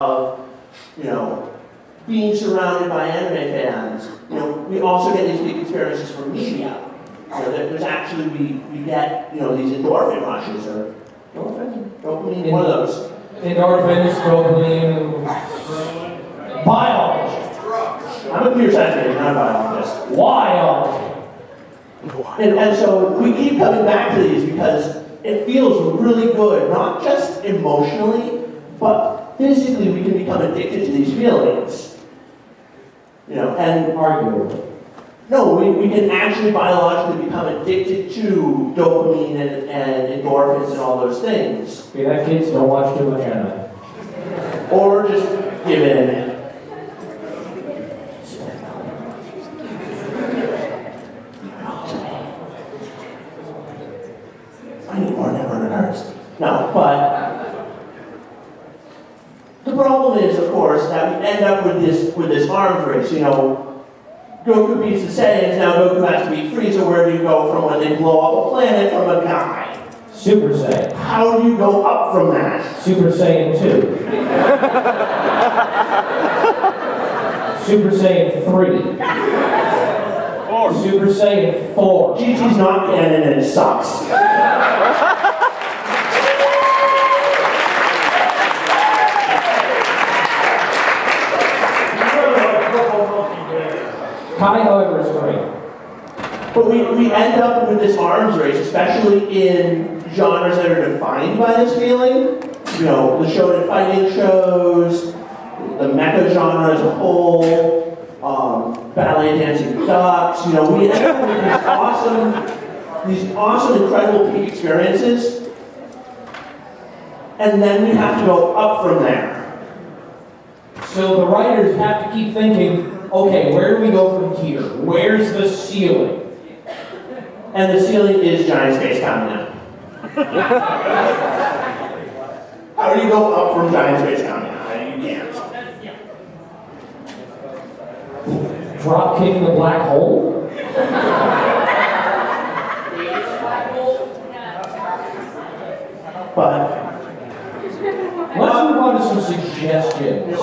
of, being surrounded by anime fans, we also get these big experiences from media. There's actually, we get, these endorphin rushes, or dopamine, one of those. Endorphins, dopamine, biology. I'm a computer science major, not a biologist. Biology. And so we keep coming back to these because it feels really good, not just emotionally, but physically we can become addicted to these feelings. And Arguably. no, we can actually biologically become addicted to dopamine and endorphins and all those things. Okay, that kids don't watch too much anime. Or just give in. I need more never hurts. No, but the problem is, of course, that we end up with this arms race. Goku beats the Saiyans, now Goku has to beat Frieza. Where do you go from when they blow up a planet from a guy? Super Saiyan. How do you go up from that? Super Saiyan 2. Super Saiyan 3. Super Saiyan 4. GT's not canon and it sucks. Kai, however, is great. But we end up with this arms race, especially in genres that are defined by this feeling. The shonen fighting shows, the mecha genre as a whole, ballet dancing ducks. We end up with these awesome, incredible peak experiences, and then we have to go up from there. So the writers have to keep thinking, okay, where do we go from here? Where's the ceiling? And the ceiling is giant space coming. How do you go up from giant space coming? You can't. Drop kicking the black hole? But Let's move on to some suggestions of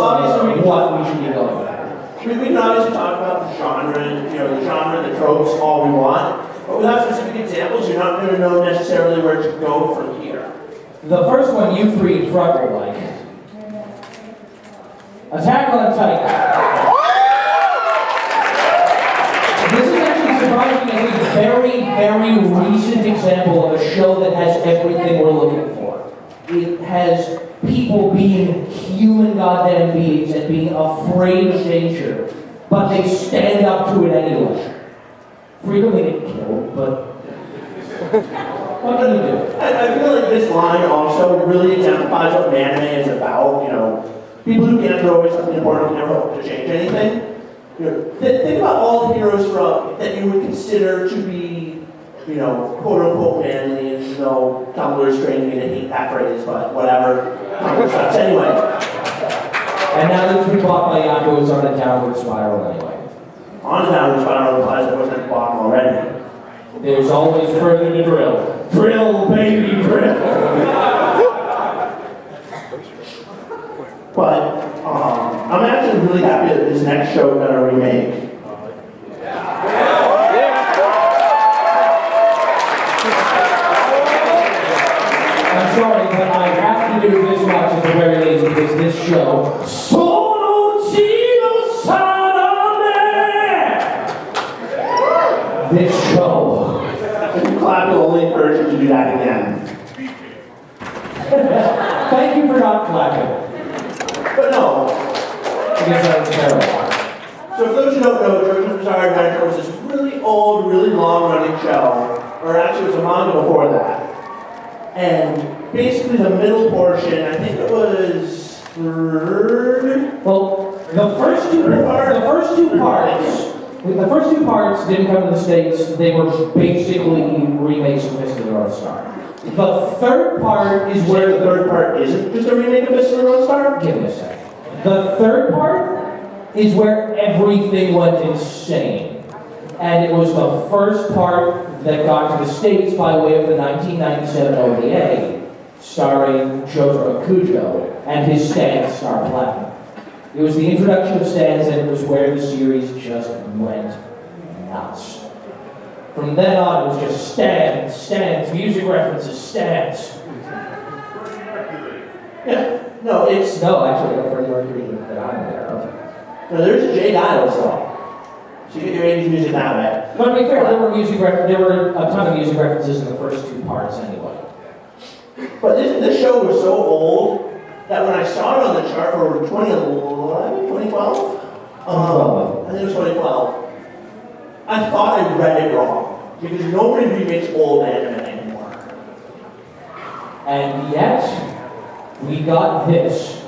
what we should be going for. we can obviously talk about the genre, the tropes, all we want. But without specific examples, you're not going to know necessarily where to go from here. The first one you three front will like. Attack on Titan. This is actually surprising as a very, very recent example of a show that has everything we're looking for. It has people being human goddamn beings and being afraid of danger, but they stand up to it anyway. Frequently get killed, but what can you do? I feel like this line also really exemplifies what anime is about. People who can't throw away something important and never hope to change anything. Think about all the heroes that you would consider to be, quote unquote manly, and Tumblr is training me to hate that phrase, but whatever. Tumblr sucks anyway. And now that it's been bought by Yahoo, it's on a downward spiral anyway. On the downward spiral implies that wasn't at the bottom already. There's always further to drill. Drill, baby, drill. But I'm actually really happy that this next show got a remake. I'm sorry, but I have to do this much at the very least because this show, Sono Chino Saname! This show. If you clap, it'll only encourage you to do that again. Thank you for not clapping. But no. I guess that was terrible. So for those who don't know, JoJo's Bizarre Adventure was this really old, really long-running show, or actually it was a manga before that. And basically the middle portion, I think it was third. Well, the first two parts didn't come to the States. They were basically remakes of Fist of the North Star. The third part is where the third part isn't just a remake of Fist of the North Star? Give me a second. The third part is where everything went insane. And it was the first part that got to the States by way of the 1997 OVA. starring Jotaro Kujo, and his stand Star Platinum. It was the introduction of stands, and it was where the series just went nuts. From then on, it was just stands, music references, stands. Yeah. No, it's No, actually, no Freddie Mercury that I'm aware of. no. There's a Jade Idle song. So you get your 80s music that way. But to be fair, there were a ton of music references in the first two parts anyway. But this show was so old that when I saw it on the chart for 2011, 2012, I think it was 2012, I thought I read it wrong. Because nobody remakes old anime anymore. And yet, we got this,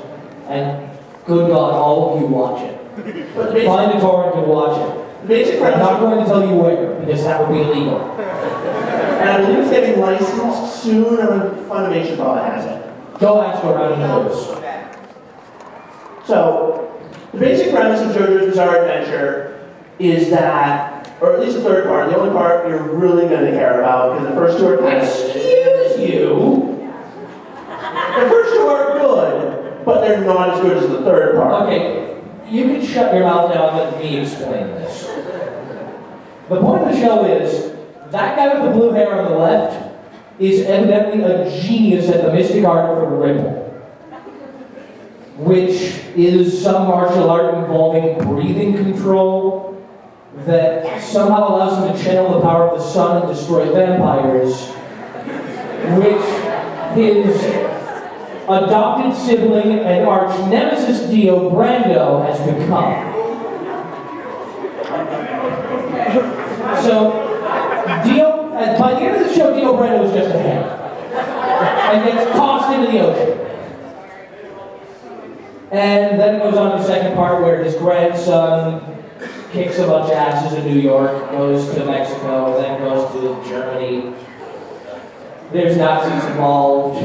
and good God, all of you watch it. But the Find a torrent and watch it. basic I'm premise, not going to tell you where, because that would be illegal. and I believe it's getting licensed soon, or Funimation probably has it. Go ask around the news. So, the basic premise of JoJo's Bizarre Adventure is that, or at least the third part, the only part you're really going to care about, because the first two are kind of... Excuse you? The first two are good, but they're not as good as the third part. Okay, you can shut your mouth now and let me explain this. The point of the show is, that guy with the blue hair on the left is evidently a genius at the mystic art of the ripple, which is some martial art involving breathing control that somehow allows him to channel the power of the sun and destroy vampires, which his adopted sibling and arch nemesis Dio Brando has become. So, by the end of the show, Dio Brando is just a hand and gets tossed into the ocean. And then it goes on to the second part where his grandson kicks a bunch of asses in New York, goes to Mexico, then goes to Germany. There's Nazis involved.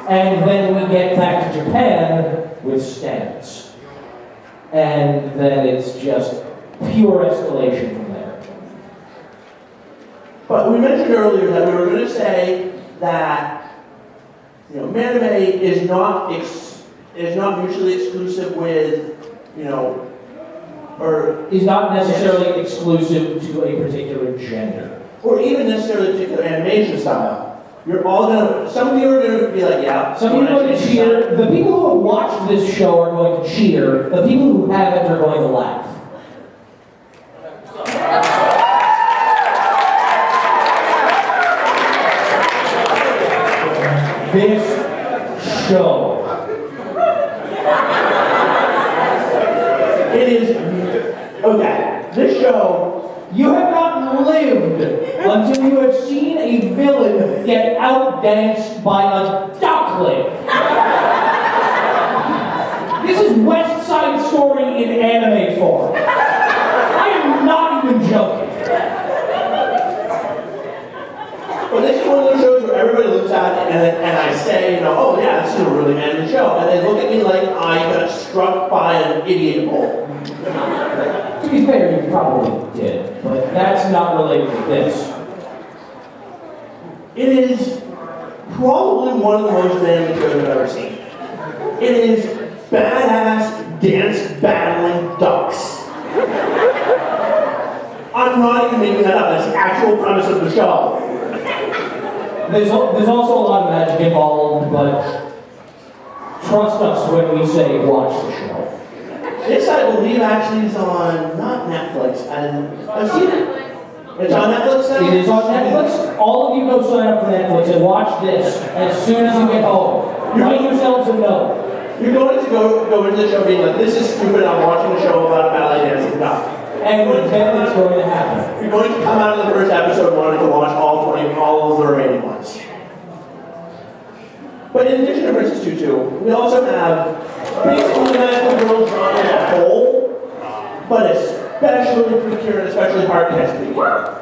And then we get back to Japan with stands. And then it's just pure escalation from there. But we mentioned earlier that we were going to say that Manime is not mutually exclusive with, or Is not necessarily exclusive to a particular gender. or even necessarily a particular animation style. You're all gonna. Some of you are gonna be like, yeah. Some people are going to cheer. The people who have watched this show are going to cheer. The people who haven't are going to laugh. This show. It is okay. This show. You have not lived until you have seen a villain get outdanced by a duckling. This is West Side Story in anime form. I am not even joking. Well, this is one of those shows where everybody looks at it and I say, oh yeah, this is a really manly show. And they look at me like I got struck by an idiot bull. To be fair, you probably did, but that's not related to this. It is probably one of the most manly shows I've ever seen. It is badass dance battling ducks. I'm not even making that up. That's the actual premise of the show. There's also a lot of magic involved, but trust us when we say watch the show. This, I believe, actually is on, not Netflix, I've seen it. It's on Netflix now? It is on Netflix. All of you go sign up for Netflix and watch this as soon as you get home. Write yourselves a note. You're going to go into the show being like, this is stupid, I'm watching a show about a ballet dancing duck. And then it's going to happen. You're going to come out of the first episode wanting to watch all of the remaining ones. But in addition to Princess Tutu, we also have basically the magical girl genre as a whole, but especially Precure and especially Heartcast Precure.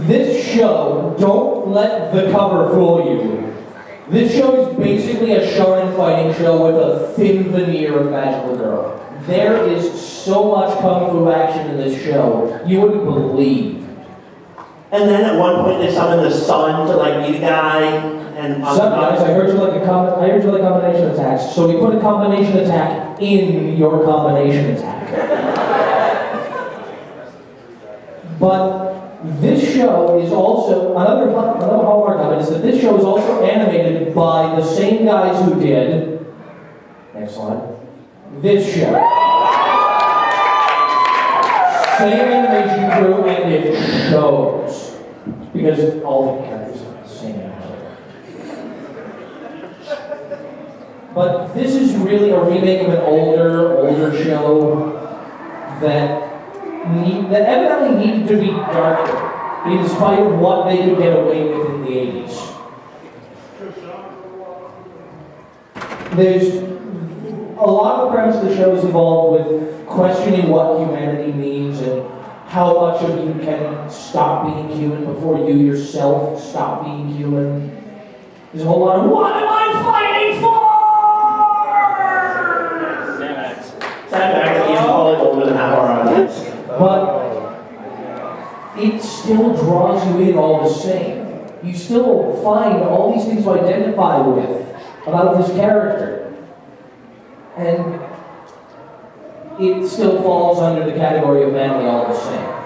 This show, don't let the cover fool you. This show is basically a shonen fighting show with a thin veneer of magical girl. There is so much kung fu action in this show, you wouldn't believe. And then at one point they summon the sun to like eat a guy, and Some guys, I heard you like combination attacks, so we put a combination attack in your combination attack. But this show is also, another hallmark of it is that this show is also animated by the same guys who did, next slide, this show. Same animation crew, and it shows. Because all the characters are the same animation. But this is really a remake of an older show that evidently needed to be darker, in spite of what they could get away with in the 80s. There's a lot of the premise of the show is involved with questioning what humanity means and how much of you can stop being human before you yourself stop being human. There's a whole lot of, what am I fighting for? sad fact that he's probably older than half our audience. But it still draws you in all the same. You still find all these things to identify with about this character. And it still falls under the category of manly all the same.